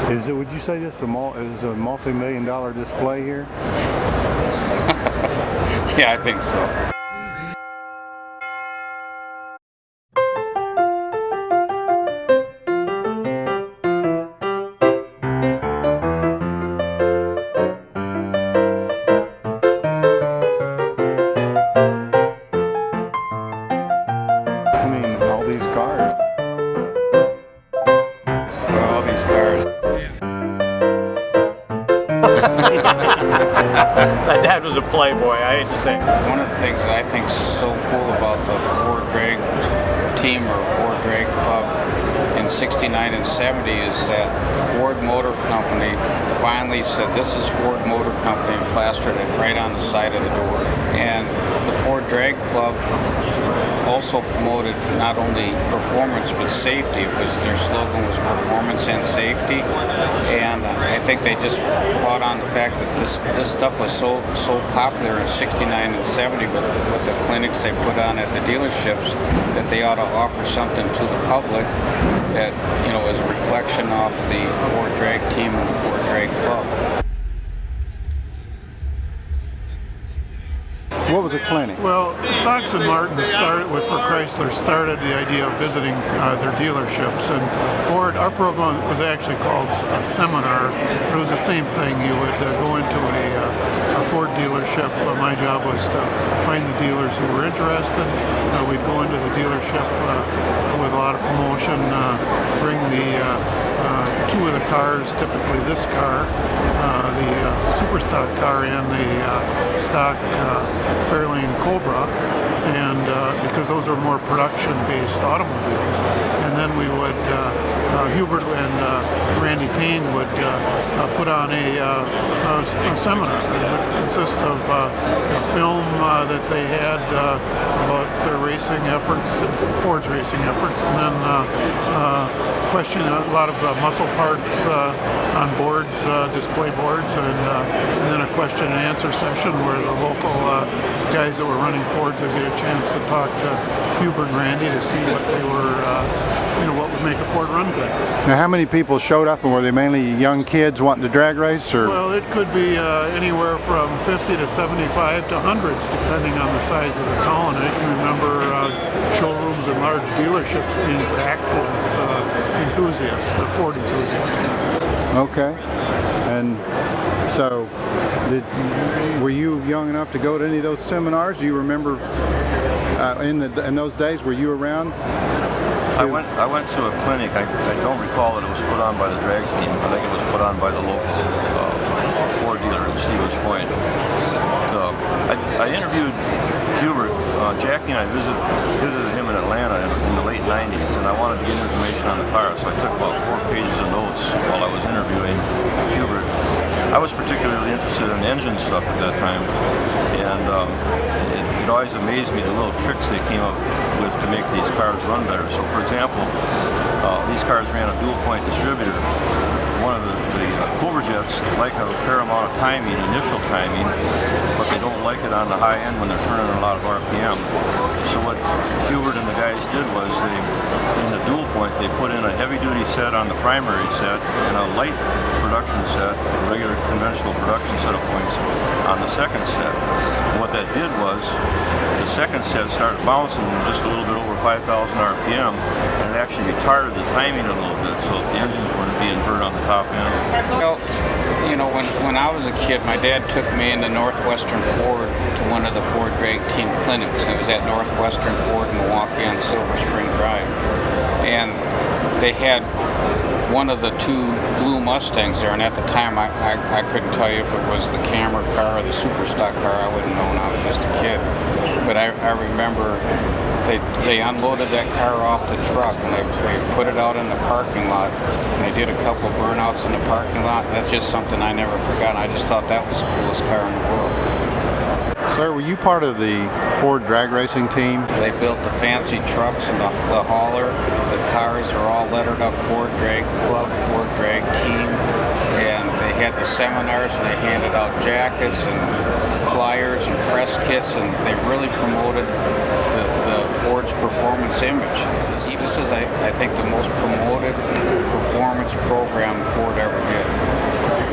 Is it? Would you say this is a multi-million-dollar display here? Yeah, I think so. I mean, all these cars. All these cars. My dad was a playboy, I hate to say. One of the things that I think is so cool about the Ford Drag team or Ford Drag Club in 69 and 70 is that Ford Motor Company finally said, this is Ford Motor Company, and plastered it right on the side of the door. And the Ford Drag Club also promoted not only performance but safety, because their slogan was performance and safety. And I think they just caught on the fact that this stuff was so popular in 69 and 70 with the clinics they put on at the dealerships, that they ought to offer something to the public that, you know, is a reflection of the Ford Drag team and the Ford Drag Club. What was a clinic? Well, Sox and Martin for Chrysler started the idea of visiting their dealerships, and Ford, our program was actually called a seminar. It was the same thing. You would go into a Ford dealership. My job was to find the dealers who were interested. We'd go into the dealership with a lot of promotion, bring the two of the cars, typically this car, the super stock car, and the stock Fairlane Cobra, and because those are more production-based automobiles. And then we would, Hubert and Randy Payne would put on a seminar that would consist of a film that they had about their racing efforts, Ford's racing efforts, and then question a lot of muscle parts on boards, display boards, and then a question and answer session where the local guys that were running Fords would get a chance to talk to Hubert and Randy to see what they were, what would make a Ford run good. Now, how many people showed up, and were they mainly young kids wanting to drag race, or? Well, it could be anywhere from 50 to 75 to hundreds, depending on the size of the colony. I can remember showrooms and large dealerships being packed with enthusiasts, Ford enthusiasts. Okay. And so, were you young enough to go to any of those seminars? Do you remember in those days, were you around? I went to a clinic. I don't recall that it was put on by the drag team. I think it was put on by the local Ford dealer in Stevens Point. So I interviewed Hubert. Jackie and I visited him in Atlanta in the late 90s, and I wanted to get information on the car, so I took about 4 pages of notes while I was interviewing Hubert. I was particularly interested in engine stuff at that time, and it always amazed me the little tricks they came up with to make these cars run better. So, for example, these cars ran a dual-point distributor. One of the Cobra-Jets like a fair amount of timing, initial timing, but they don't like it on the high end when they're turning a lot of RPM. So what Hubert and the guys did was in the dual point, they put in a heavy-duty set on the primary set and a light production set, a regular conventional production set of points on the second set. And what that did was the second set started bouncing just a little bit over 5,000 RPM, and it actually retarded the timing a little bit, so the engines weren't being hurt on the top end. Well, when I was a kid, my dad took me into Northwestern Ford to one of the Ford Drag Team clinics. It was at Northwestern Ford in Milwaukee on Silver Spring Drive. And they had one of the two blue Mustangs there, and at the time I couldn't tell you if it was the Camry car or the super stock car. I wouldn't know when I was just a kid. But I remember they unloaded that car off the truck, and they put it out in the parking lot, and they did a couple burnouts in the parking lot. That's just something I never forgot. I just thought that was the coolest car in the world. Sir, were you part of the Ford drag racing team? They built the fancy trucks and the hauler. The cars are all lettered up Ford Drag Club, Ford Drag Team, and they had the seminars, and they handed out jackets and flyers and press kits, and they really promoted the Ford's performance image. This is, I think, the most promoted